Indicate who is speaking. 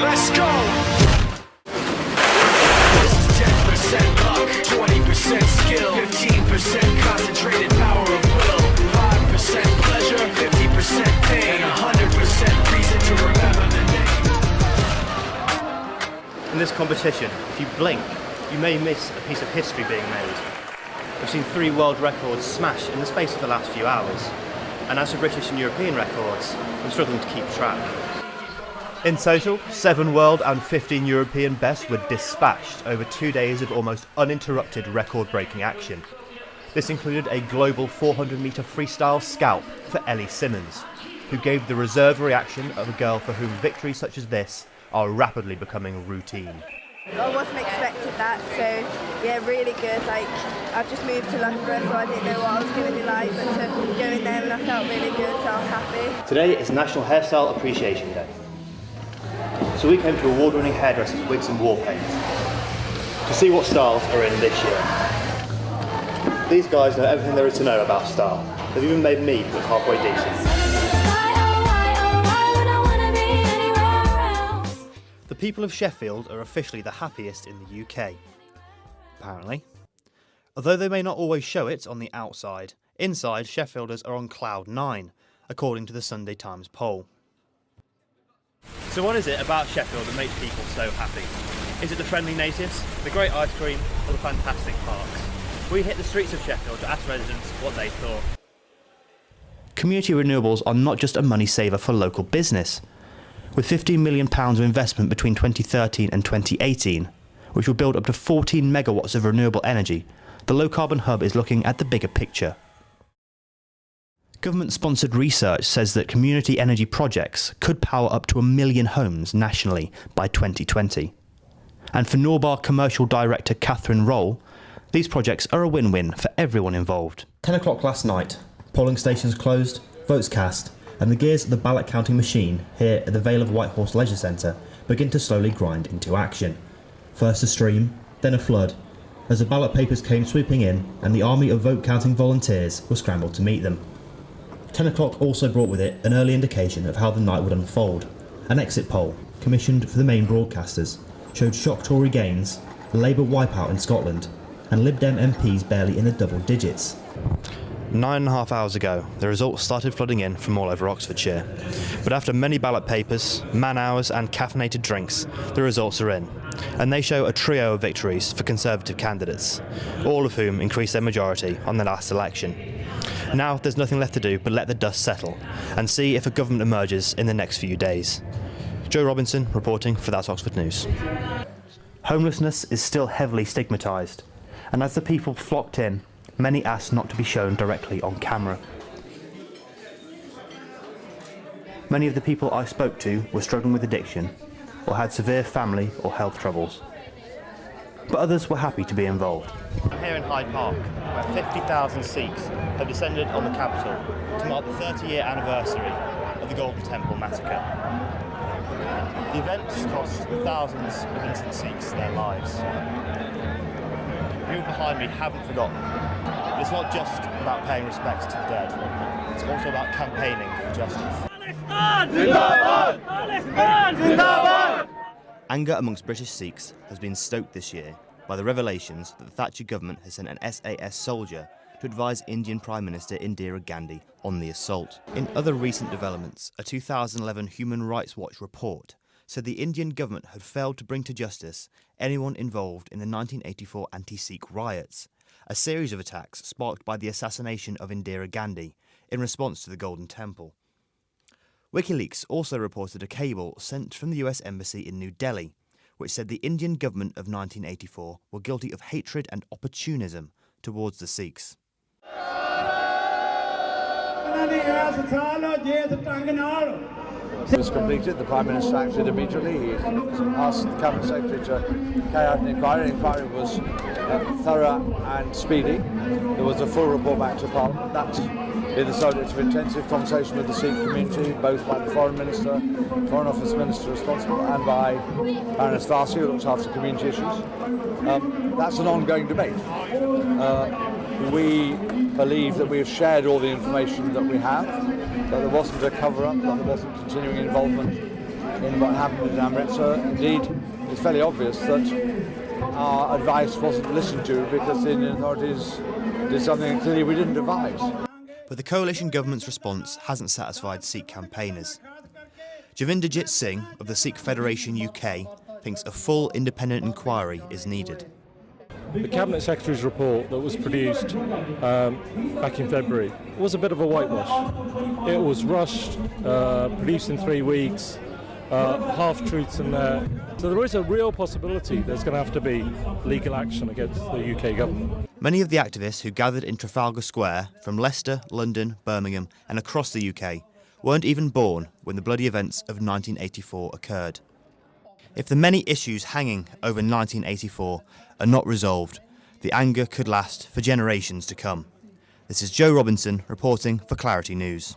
Speaker 1: Let's go! 10% luck, 20% skill, 15% concentrated power of will, 5% pleasure, 50% pain, 100% reason to remember the name.
Speaker 2: In this competition, if you blink, you may miss a piece of history being made. We've seen 3 world records smashed in the space of the last few hours, and as for British and European records, I'm struggling to keep track. In total, 7 world and 15 European bests were dispatched over 2 days of almost uninterrupted record-breaking action. This included a global 400-metre freestyle scalp for Ellie Simmonds, who gave the reserved reaction of a girl for whom victories such as this are rapidly becoming routine.
Speaker 3: I wasn't expecting that, so yeah, really good. I've just moved to Loughborough, so I didn't know what I was going to be like, but to go in there and I felt really good, so I'm happy.
Speaker 2: Today is National Hairstyle Appreciation Day. So we came to award-winning hairdressers, wigs and war paint to see what styles are in this year. These guys know everything there is to know about style. They've even made me look halfway decent. The people of Sheffield are officially the happiest in the UK, apparently. Although they may not always show it on the outside, inside Sheffielders are on cloud 9, according to the Sunday Times poll. So what is it about Sheffield that makes people so happy? Is it the friendly natives, the great ice cream, or the fantastic parks? We hit the streets of Sheffield to ask residents what they thought. Community renewables are not just a money saver for local business. With £15 million of investment between 2013 and 2018, which will build up to 14 megawatts of renewable energy, the Low Carbon Hub is looking at the bigger picture. Government-sponsored research says that community energy projects could power up to 1 million homes nationally by 2020. And for Norbar Commercial Director Catherine Roll, these projects are a win-win for everyone involved. 10 o'clock last night, polling stations closed, votes cast, and the gears of the ballot counting machine here at the Vale of Whitehorse Leisure Centre begin to slowly grind into action. First a stream, then a flood, as the ballot papers came sweeping in and the army of vote counting volunteers were scrambled to meet them. 10 o'clock also brought with it an early indication of how the night would unfold. An exit poll, commissioned for the main broadcasters, showed shock Tory gains, a Labour wipeout in Scotland, and Lib Dem MPs barely in the double digits. 9.5 hours ago, the results started flooding in from all over Oxfordshire. But after many ballot papers, man hours and caffeinated drinks, the results are in. And they show a trio of victories for Conservative candidates, all of whom increased their majority on the last election. Now there's nothing left to do but let the dust settle and see if a government emerges in the next few days. Joe Robinson reporting for That's Oxford News. Homelessness is still heavily stigmatised, and as the people flocked in, many asked not to be shown directly on camera. Many of the people I spoke to were struggling with addiction or had severe family or health troubles. But others were happy to be involved. I'm here in Hyde Park, where 50,000 Sikhs have descended on the capital to mark the 30-year anniversary of the Golden Temple massacre. The event has cost thousands of innocent Sikhs their lives. The people behind me haven't forgotten. But it's not just about paying respects to the dead, it's also about campaigning for justice. Anger amongst British Sikhs has been stoked this year by the revelations that the Thatcher government has sent an SAS soldier to advise Indian Prime Minister Indira Gandhi on the assault. In other recent developments, a 2011 Human Rights Watch report said the Indian government had failed to bring to justice anyone involved in the 1984 anti-Sikh riots, a series of attacks sparked by the assassination of Indira Gandhi in response to the Golden Temple. WikiLeaks also reported a cable sent from the US Embassy in New Delhi, which said the Indian government of 1984 were guilty of hatred and opportunism towards the Sikhs.
Speaker 4: It was completed. The Prime Minister acted immediately. He asked the Cabinet Secretary to carry out an inquiry. The inquiry was thorough and speedy. There was a full report back to Parliament. That been the subject of intensive conversation with the Sikh community, both by the Foreign Minister, Foreign Office Minister responsible, and by Baroness Vasi, who looks after community issues. That's an ongoing debate. We believe that we have shared all the information that we have, that there wasn't a cover-up, that there wasn't continuing involvement in what happened in Amritsar. Indeed, it's fairly obvious that our advice wasn't listened to because the Indian authorities did something clearly we didn't advise.
Speaker 2: But the coalition government's response hasn't satisfied Sikh campaigners. Javinderjit Singh of the Sikh Federation UK thinks a full independent inquiry is needed.
Speaker 5: The Cabinet Secretary's report that was produced back in February was a bit of a whitewash. It was rushed, produced in 3 weeks, half-truths in there. So there is a real possibility there's going to have to be legal action against the UK government.
Speaker 2: Many of the activists who gathered in Trafalgar Square from Leicester, London, Birmingham and across the UK weren't even born when the bloody events of 1984 occurred. If the many issues hanging over 1984 are not resolved, the anger could last for generations to come. This is Joe Robinson reporting for Clarity News.